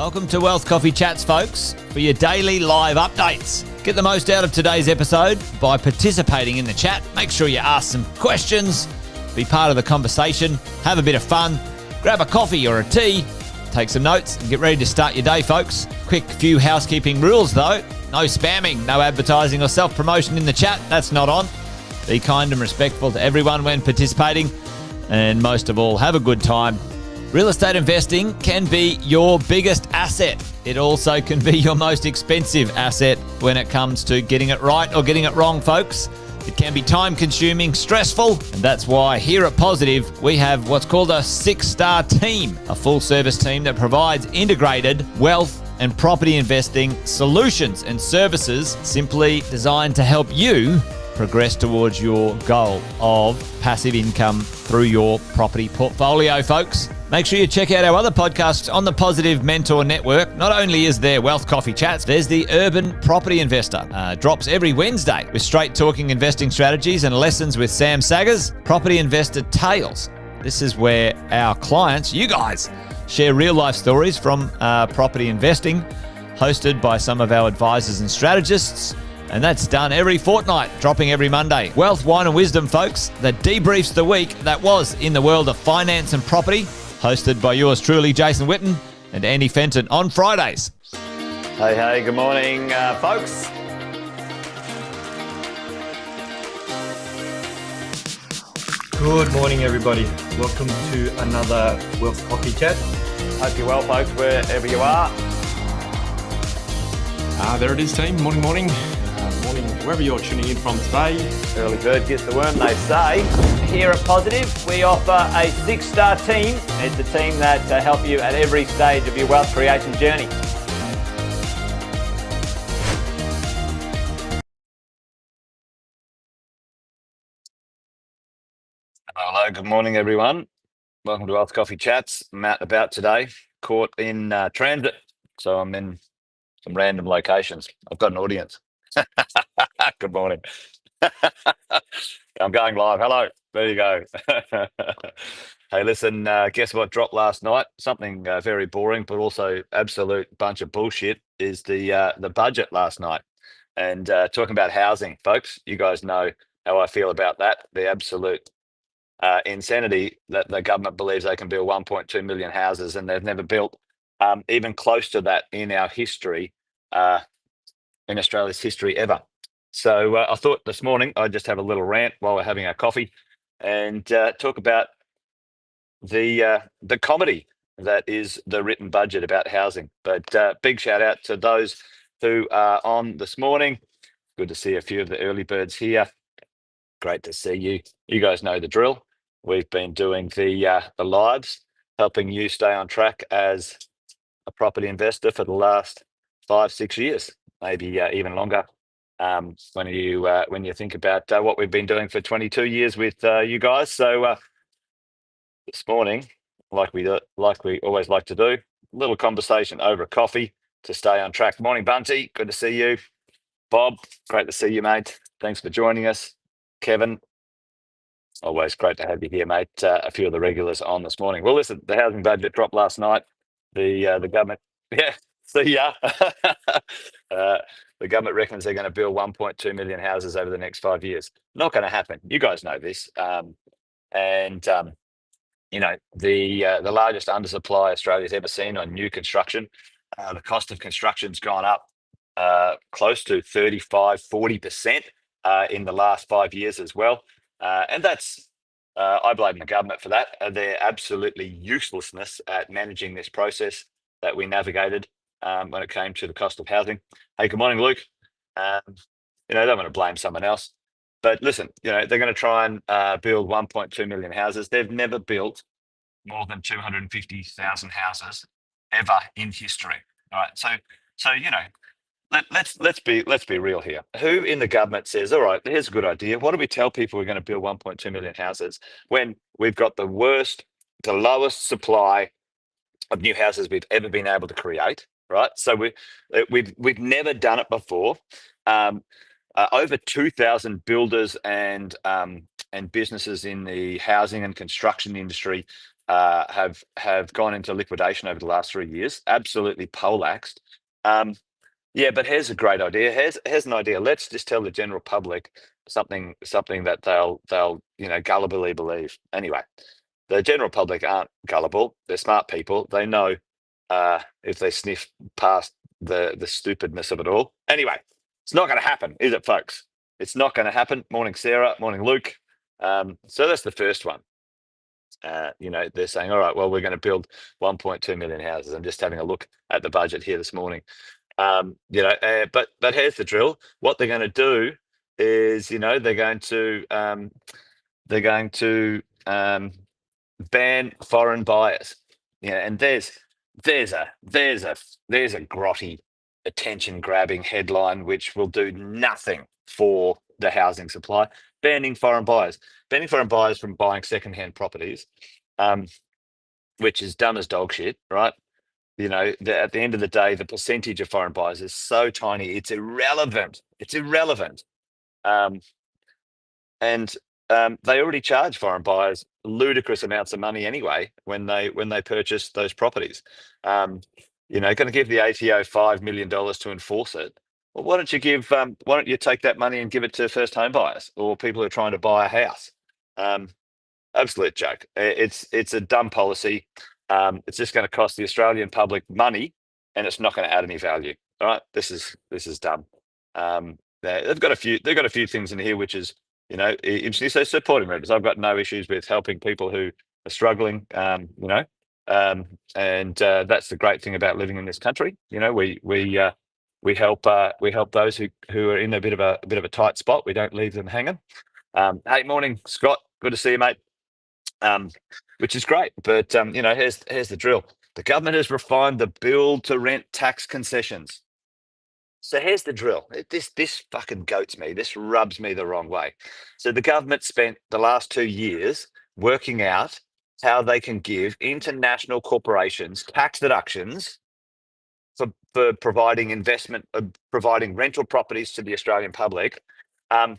Welcome to Wealth Coffee Chats, folks, for your daily live updates. Get the most out of today's episode by participating in the chat. Make sure you ask some questions, be part of the conversation, have a bit of fun, grab a coffee or a tea, take some notes, and get ready to start your day, folks. Quick few housekeeping rules, though. No spamming, no advertising or self-promotion in the chat. That's not on. Be kind and respectful to everyone when participating. And most of all, have a good time. Real estate investing can be your biggest asset. It also can be your most expensive asset when it comes to getting it right or getting it wrong, folks. It can be time-consuming, stressful, and that's why here at Positive, we have what's called a 6-star team, a full-service team that provides integrated wealth and property investing solutions and services simply designed to help you progress towards your goal of passive income through your property portfolio, folks. Make sure you check out our other podcasts on the Positive Mentor Network. Not only is there Wealth Coffee Chats, there's the Urban Property Investor. Drops every Wednesday with straight talking investing strategies and lessons with Sam Saggers. Property Investor Tales. This is where our clients, you guys, share real life stories from property investing, hosted by some of our advisors and strategists. And that's done every fortnight, dropping every Monday. Wealth, Wine and Wisdom, folks, that debriefs the week that was in the world of finance and property, hosted by yours truly, Jason Witten and Andy Fenton on Fridays. Hey, good morning, folks. Good morning, everybody. Welcome to another Wealth Coffee Chat. Hope you're well, folks, wherever you are. There it is, team. Morning. Morning, wherever you're tuning in from today. Early bird gets the worm, they say. Here at Positive, we offer a 6-star team. It's a team that help you at every stage of your wealth creation journey. Hello, good morning, everyone. Welcome to Wealth Coffee Chats. I'm out and about today, caught in transit, so I'm in some random locations. I've got an audience. Good morning. I'm going live. Hello. There you go. Hey, listen, guess what dropped last night? Something very boring, but also absolute bunch of bullshit is the budget last night. And talking about housing, folks, you guys know how I feel about that. The absolute insanity that the government believes they can build 1.2 million houses, and they've never built even close to that in our history, in Australia's history ever. So I thought this morning I'd just have a little rant while we're having our coffee and talk about the comedy that is the written budget about housing. But big shout out to those who are on this morning. Good to see a few of the early birds here. Great to see you. You guys know the drill. We've been doing the lives, helping you stay on track as a property investor for the last 5-6 years, maybe even longer. When you think about what we've been doing for 22 years with you guys. So this morning, like we always like to do, a little conversation over a coffee to stay on track. Morning, Bunty. Good to see you. Bob, great to see you, mate. Thanks for joining us. Kevin, always great to have you here, mate. A few of the regulars on this morning. Well, listen, the housing budget dropped last night. The government, see ya. The government reckons they're going to build 1.2 million houses over the next 5 years. Not going to happen. You guys know this. You know, the largest undersupply Australia's ever seen on new construction. The cost of construction's gone up close to 35-40% in the last 5 years as well. And that's, I blame the government for that. Their absolutely uselessness at managing this process that we navigated when it came to the cost of housing. Hey, good morning, Luke. I don't want to blame someone else. But listen, they're going to try and build 1.2 million houses. They've never built more than 250,000 houses ever in history. All right. So let's be real here. Who in the government says, all right, here's a good idea. Why do we tell people we're going to build 1.2 million houses when we've got the lowest supply of new houses we've ever been able to create, right? So we've never done it before. Over 2,000 builders and businesses in the housing and construction industry have gone into liquidation over the last 3 years, absolutely poleaxed. Yeah, but here's a great idea. Here's an idea. Let's just tell the general public something that they'll gullibly believe. Anyway, the general public aren't gullible. They're smart people. They know if they sniff past the stupidness of it all. Anyway, it's not going to happen, is it, folks? It's not going to happen. Morning, Sarah. Morning, Luke. So that's the first one. They're saying, all right, well, we're going to build 1.2 million houses. I'm just having a look at the budget here this morning. But here's the drill. What they're going to do is, they're going to ban foreign buyers. And there's a grotty, attention grabbing headline which will do nothing for the housing supply. Banning foreign buyers from buying secondhand properties, which is dumb as dog shit, right? At the end of the day, the percentage of foreign buyers is so tiny, it's irrelevant. And they already charge foreign buyers ludicrous amounts of money anyway when they purchase those properties. Going to give the ATO $5 million to enforce it. Well, why don't you take that money and give it to first home buyers or people who are trying to buy a house? Absolute joke. It's a dumb policy. It's just going to cost the Australian public money, and it's not going to add any value. All right, this is dumb. They've got a few things in here which is interesting. So supporting renters, I've got no issues with helping people who are struggling. And that's the great thing about living in this country. We help those who are in a bit of a tight spot. We don't leave them hanging. Hey, morning, Scott. Good to see you, mate. Which is great, but here's the drill. The government has refined the build to rent tax concessions. So here's the drill. This fucking goats me. This rubs me the wrong way. So the government spent the last 2 years working out how they can give international corporations tax deductions for providing providing rental properties to the Australian public, at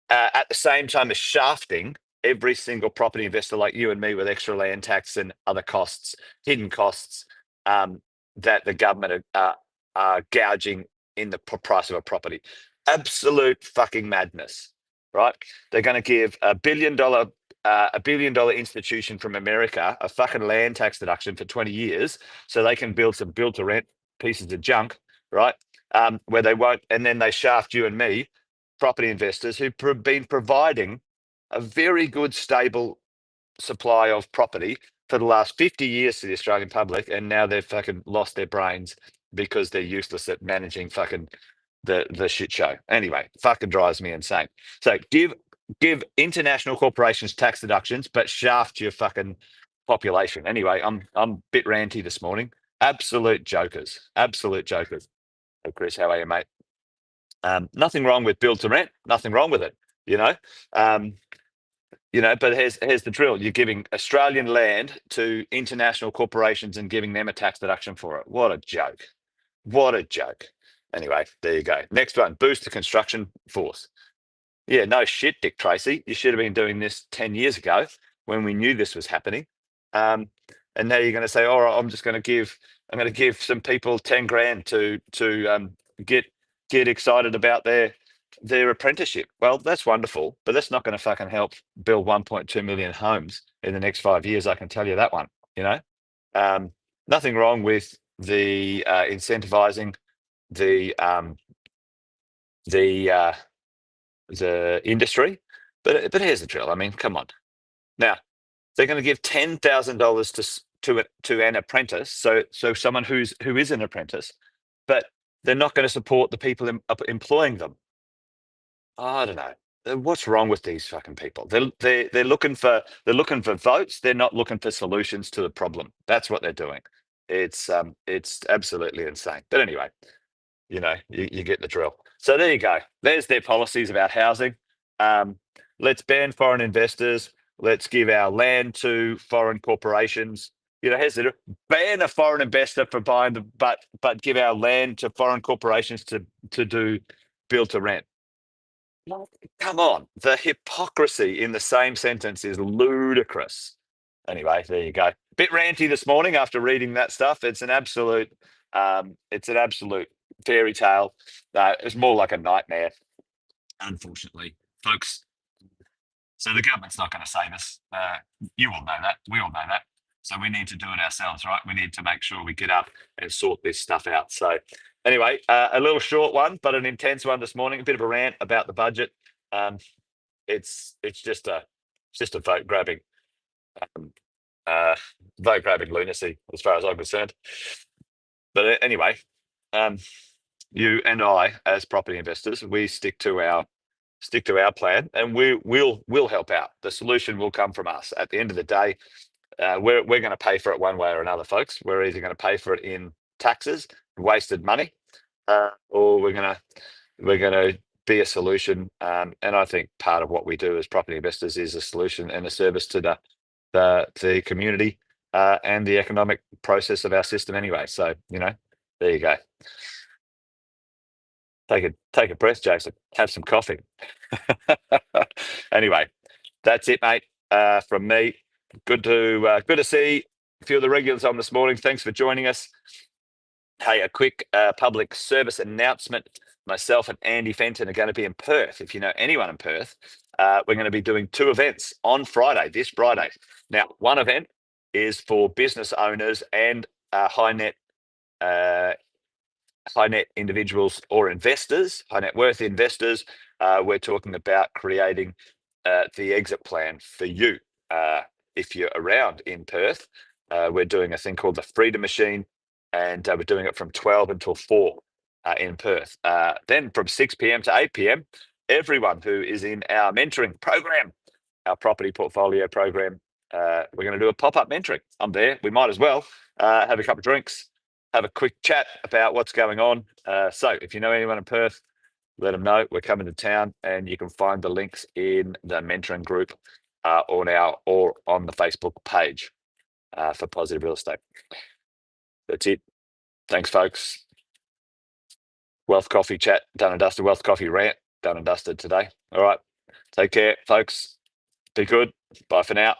the same time as shafting every single property investor like you and me with extra land tax and other costs, hidden costs, that the government are gouging in the price of a property. Absolute fucking madness, right? They're going to give a $1 billion institution from America a fucking land tax deduction for 20 years so they can build some build to rent pieces of junk, right? Where they won't, and then they shaft you and me, property investors who've been providing a very good, stable supply of property for the last 50 years to the Australian public, and now they've fucking lost their brains because they're useless at managing fucking the shit show. Anyway, fucking drives me insane. So give international corporations tax deductions, but shaft your fucking population. Anyway, I'm a bit ranty this morning. Absolute jokers. Hey, Chris, how are you, mate? Nothing wrong with build to rent. Nothing wrong with it. But here's the drill. You're giving Australian land to international corporations and giving them a tax deduction for it. What a joke. Anyway, there you go. Next one, boost the construction force. Yeah, no shit, Dick Tracy. You should have been doing this 10 years ago when we knew this was happening. And now you're going to say, all right, I'm going to give some people 10 grand to get excited about their apprenticeship. Well, that's wonderful, but that's not going to fucking help build 1.2 million homes in the next 5 years. I can tell you that one. Nothing wrong with the incentivizing the industry, but here's the drill. I mean, come on. Now they're going to give $10,000 to an apprentice, so someone who is an apprentice, but they're not going to support the people employing them. I don't know. What's wrong with these fucking people? They're looking for votes. They're not looking for solutions to the problem. That's what they're doing. It's absolutely insane. But anyway, you get the drill. So there you go. There's their policies about housing. Let's ban foreign investors. Let's give our land to foreign corporations. Here's the ban a foreign investor for buying but give our land to foreign corporations to do build to rent. Come on, the hypocrisy in the same sentence is ludicrous. anyway, there you go. Bit ranty this morning after reading that stuff. It's an absolute fairy tale. It's more like a nightmare, unfortunately, folks. So the government's not going to save us. You all know that. We all know that. So we need to do it ourselves, right? We need to make sure we get up and sort this stuff out. So anyway, a little short one, but an intense one this morning. A bit of a rant about the budget. It's just a vote grabbing, lunacy as far as I'm concerned. But anyway, you and I, as property investors, we stick to our plan, and we'll help out. The solution will come from us. At the end of the day, we're going to pay for it one way or another, folks. We're either going to pay for it in taxes, wasted money, or we're going to be a solution. And I think part of what we do as property investors is a solution and a service to the community and the economic process of our system anyway. So, there you go. Take a breath, Jason. Have some coffee. Anyway, that's it, mate. From me, good to see a few of the regulars on this morning. Thanks for joining us. Hey, a quick public service announcement. Myself and Andy Fenton are going to be in Perth. If you know anyone in Perth, we're going to be doing 2 events on Friday, this Friday. Now, one event is for business owners and high net individuals or investors, high net worth investors. We're talking about creating the exit plan for you if you're around in Perth. We're doing a thing called the Freedom Machine, and we're doing it from 12 until 4 in Perth. Then from 6 p.m. to 8 p.m, everyone who is in our mentoring program, our property portfolio program, we're going to do a pop-up mentoring. I'm there. We might as well have a couple of drinks, have a quick chat about what's going on. So if you know anyone in Perth, let them know we're coming to town, and you can find the links in the mentoring group or on the Facebook page for Positive Real Estate. That's it. Thanks, folks. Wealth Coffee chat done and dusted. Wealth Coffee rant done and dusted today. All right. Take care, folks. Be good. Bye for now.